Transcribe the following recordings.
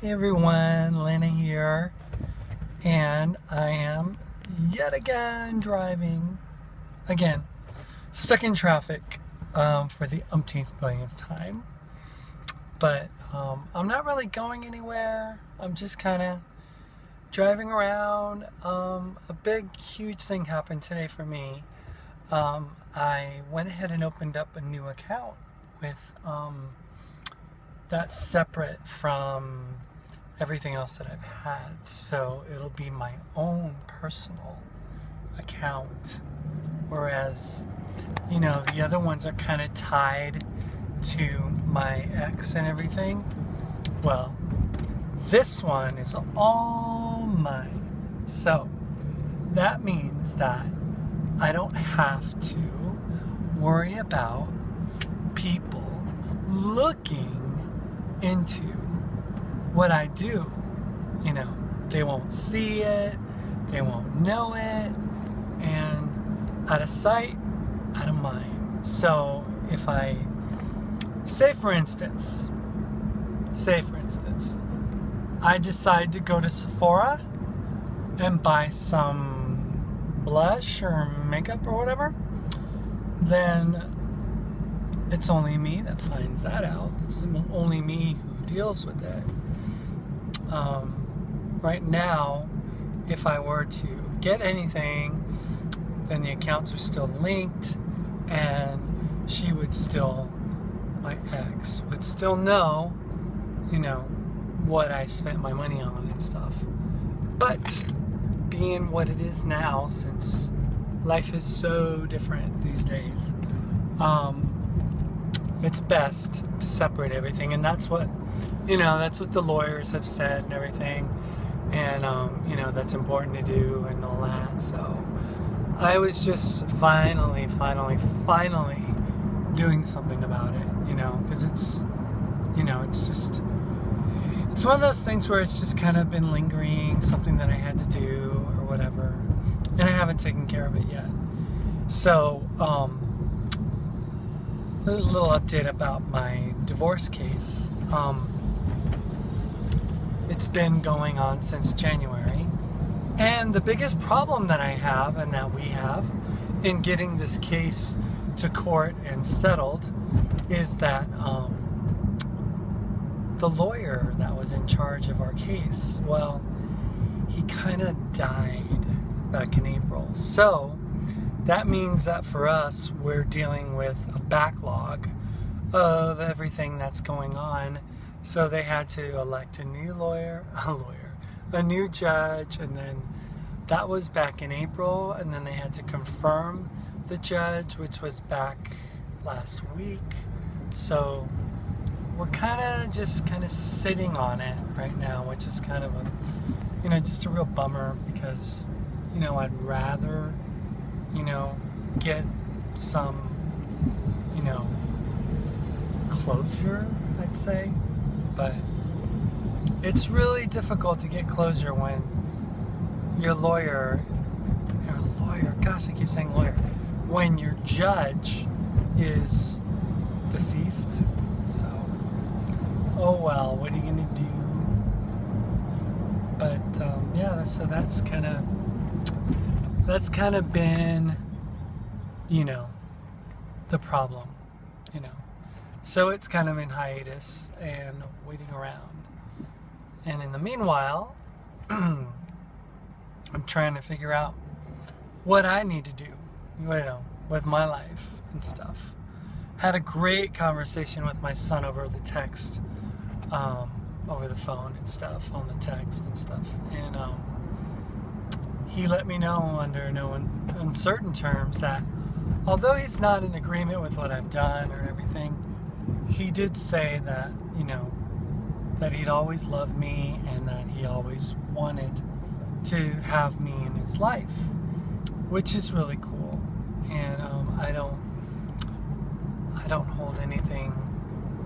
Hey everyone, Lynna here, and I am yet again driving, stuck in traffic for the umpteenth billionth time. But I'm not really going anywhere. I'm just kind of driving around. A big, huge thing happened today for me. I went ahead and opened up a new account with that's separate from everything else that I've had. So it'll be my own personal account. Whereas, the other ones are kind of tied to my ex and everything. Well, this one is all mine. So that means that I don't have to worry about people looking into what I do. They won't see it, they won't know it, and out of sight, out of mind. So if I say for instance, I decide to go to Sephora and buy some blush or makeup or whatever, then it's only me that finds that out. It's only me who deals with it. Right now, if I were to get anything, then the accounts are still linked, and she would still, my ex, would still know, what I spent my money on and stuff. But being what it is now, since life is so different these days, it's best to separate everything, and that's what the lawyers have said and everything, and that's important to do and all that. So I was just finally doing something about it, because it's one of those things where it's just kind of been lingering, something that I had to do or whatever, and I haven't taken care of it yet. So a little update about my divorce case. It's been going on since January, and the biggest problem that I have, and that we have, in getting this case to court and settled, is that the lawyer that was in charge of our case, well, he kind of died back in April. So that means that for us, we're dealing with a backlog of everything that's going on. So they had to elect a new a new judge, and then that was back in April, and then they had to confirm the judge, which was back last week. So we're just kind of sitting on it right now, which is kind of just a real bummer, because I'd rather get some closure, I'd say. But it's really difficult to get closure when your lawyer, gosh, I keep saying lawyer, when your judge is deceased. So, oh well, what are you gonna do? But yeah, so that's kind of been, the problem, So it's kind of in hiatus and waiting around. And in the meanwhile, I'm trying to figure out what I need to do, with my life and stuff. Had a great conversation with my son over the text, over the phone and stuff, on the text and stuff. And he let me know under no uncertain terms that although he's not in agreement with what I've done or everything, he did say that, that he'd always loved me and that he always wanted to have me in his life, which is really cool. And I don't hold anything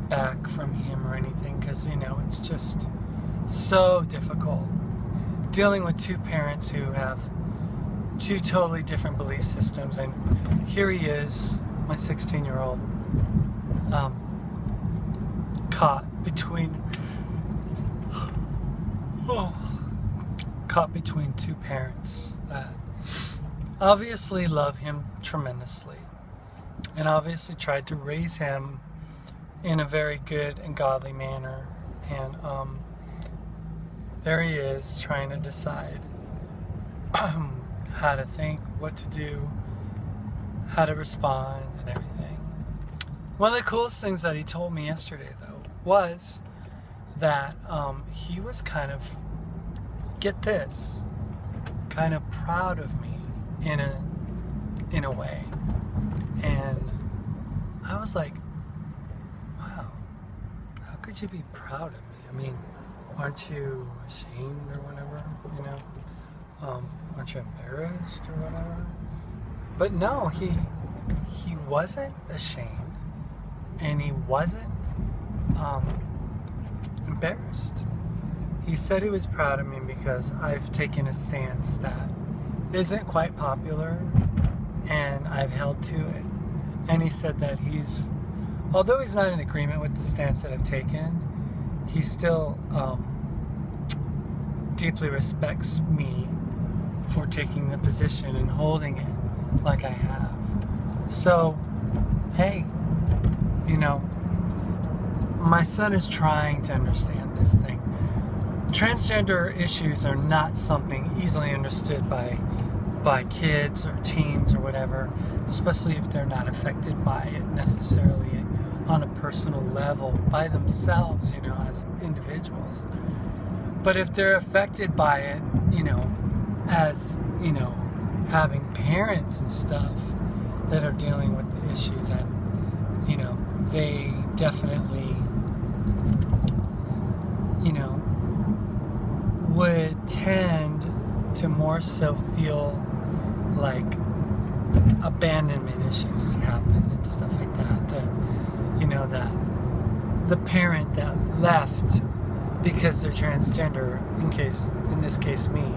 back from him or anything, because it's just so difficult dealing with two parents who have two totally different belief systems. And here he is, my 16-year-old, caught between caught between two parents that obviously love him tremendously and obviously tried to raise him in a very good and godly manner. And there he is trying to decide how to think, what to do, how to respond, and everything. One of the coolest things that he told me yesterday, though, was that he was kind of, get this, kind of proud of me in a way. And I was like, wow, how could you be proud of me? I mean, aren't you ashamed or whatever, you know? Aren't you embarrassed or whatever? But no, he wasn't ashamed, and he wasn't embarrassed. He said he was proud of me because I've taken a stance that isn't quite popular, and I've held to it. And he said that although he's not in agreement with the stance that I've taken, he still deeply respects me for taking the position and holding it like I have. So, hey, you know, my son is trying to understand this thing. Transgender issues are not something easily understood by kids or teens or whatever, especially if they're not affected by it necessarily on a personal level by themselves, you know, as individuals. But if they're affected by it, you know, as, you know, having parents and stuff that are dealing with the issue, then, you know, they definitely, you know, would tend to more so feel like abandonment issues happen and stuff like that. That, you know, that the parent that left because they're transgender, in this case me,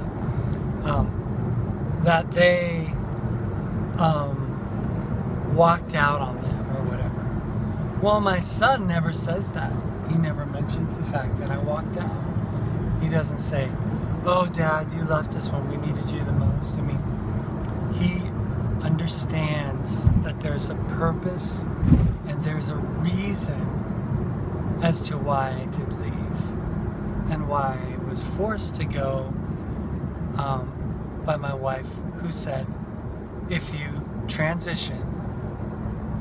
that they walked out on them or whatever. Well, my son never says that. He never mentions the fact that I walked out. He doesn't say, "Oh, Dad, you left us when we needed you the most." I mean, he understands that there's a purpose and there's a reason as to why I did leave and why I was forced to go by my wife, who said, if you transition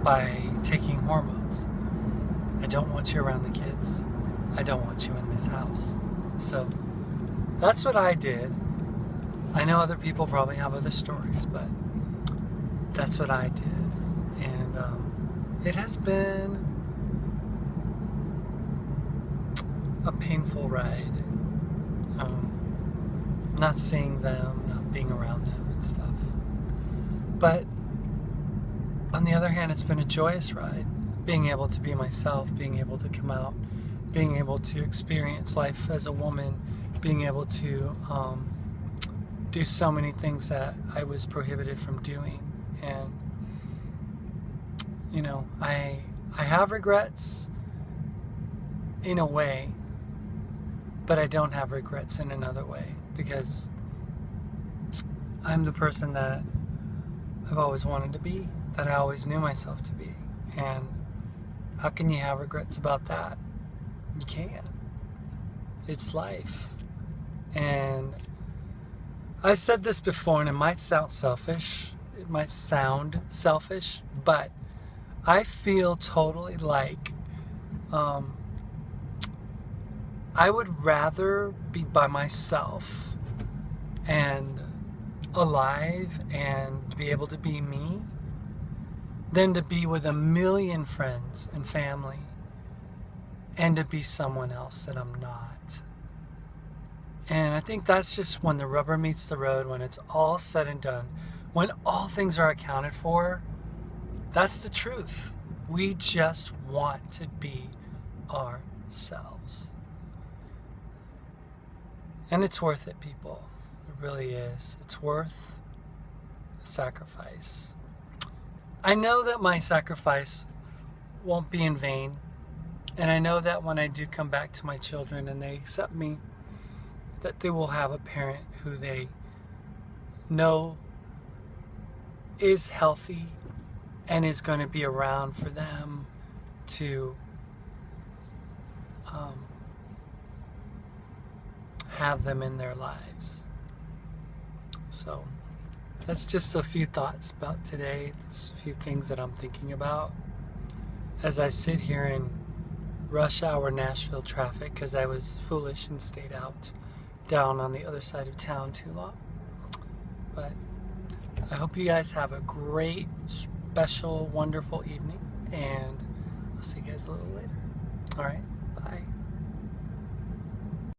by taking hormones, I don't want you around the kids. I don't want you in this house. So that's what I did. I know other people probably have other stories, but that's what I did. And it has been a painful ride. Not seeing them, not being around them and stuff. But on the other hand, it's been a joyous ride. Being able to be myself, being able to come out, being able to experience life as a woman, being able to do so many things that I was prohibited from doing. And, you know, I have regrets in a way, but I don't have regrets in another way, because I'm the person that I've always wanted to be, that I always knew myself to be. And how can you have regrets about that? You can't. It's life. And I said this before, and it might sound selfish. It might sound selfish, but I feel totally like I would rather be by myself and alive and be able to be me than to be with a million friends and family and to be someone else that I'm not. And I think that's just when the rubber meets the road, when it's all said and done, when all things are accounted for. That's the truth. We just want to be ourselves. And it's worth it, people. It really is. It's worth the sacrifice. I know that my sacrifice won't be in vain. And I know that when I do come back to my children and they accept me, that they will have a parent who they know is healthy and is going to be around for them to have them in their lives. So that's just a few thoughts about today. That's a few things that I'm thinking about as I sit here in rush hour Nashville traffic, because I was foolish and stayed out down on the other side of town too long. But I hope you guys have a great, special, wonderful evening, and I'll see you guys a little later. All right, bye.